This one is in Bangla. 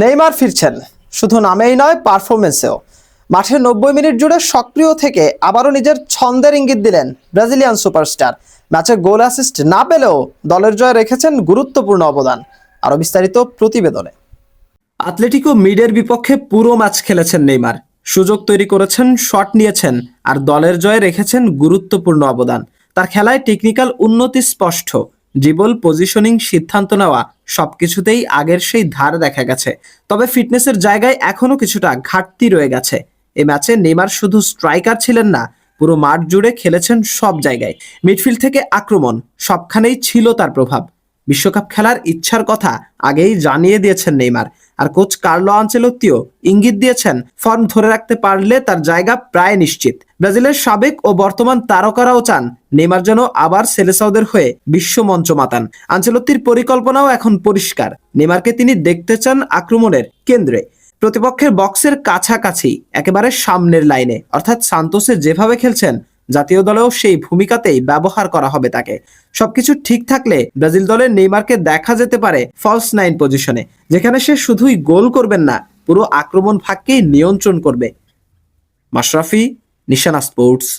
নেইমার ফিরছেন, শুধু নামেই নয় পারফরমেন্সেও। মাঠে 90 মিনিট জুড়ে সক্রিয় থেকে আবারও নিজের ছন্দের ইঙ্গিত দিলেন ব্রাজিলিয়ান সুপারস্টার। ম্যাচে গোল অ্যাসিস্ট না পেলেও দলের জয়ে রেখেছেন গুরুত্বপূর্ণ অবদান। আরও বিস্তারিত প্রতিবেদনে। আতলেটিকো মিডের বিপক্ষে পুরো ম্যাচ খেলেছেন নেইমার, সুযোগ তৈরি করেছেন, শট নিয়েছেন আর দলের জয়ে রেখেছেন গুরুত্বপূর্ণ অবদান। তার খেলায় টেকনিক্যাল উন্নতি স্পষ্ট, ড্রিবল, পজিশনিং, সিদ্ধান্ত নেওয়া সবকিছুতেই আগের সেই ধার দেখা গেছে। তবে ফিটনেসের জায়গায় এখনো কিছুটা ঘাটতি রয়ে গেছে। এই ম্যাচে নেইমার শুধু স্ট্রাইকার ছিলেন না, পুরো মাঠ জুড়ে খেলেছেন সব জায়গায়। মিডফিল্ড থেকে আক্রমণ, সবখানেই ছিল তার প্রভাব। বিশ্বকাপ খেলার ইচ্ছার কথা আগেই জানিয়ে দিয়েছেন নেইমার। আর কোচ কার্লো আনচেলত্তিও ইঙ্গিত দিয়েছেন, ফর্ম ধরে রাখতে পারলে তার জায়গা প্রায় নিশ্চিত। ব্রাজিলের সাবেক ও বর্তমান তারকারাও চান নেইমার যেন আবার সেলেসাওদের হয়ে বিশ্ব মঞ্চ মাতান। আনচেলত্তির পরিকল্পনাও এখন পরিষ্কার, নেইমারকে তিনি দেখতে চান আক্রমণের কেন্দ্রে, প্রতিপক্ষের বক্সের কাছাকাছি, একেবারে সামনের লাইনে। অর্থাৎ সান্তোসে যেভাবে খেলছেন, জাতীয় দলেও সেই ভূমিকাতেই ব্যবহার করা হবে তাকে। সবকিছু ঠিক থাকলে ব্রাজিল দলের নেইমারকে দেখা যেতে পারে ফলস 9 পজিশনে, যেখানে সে শুধুই গোল করবেন না, পুরো আক্রমণ ভাগকেই নিয়ন্ত্রণ করবে। মাশরাফি, নিশানা স্পোর্টস।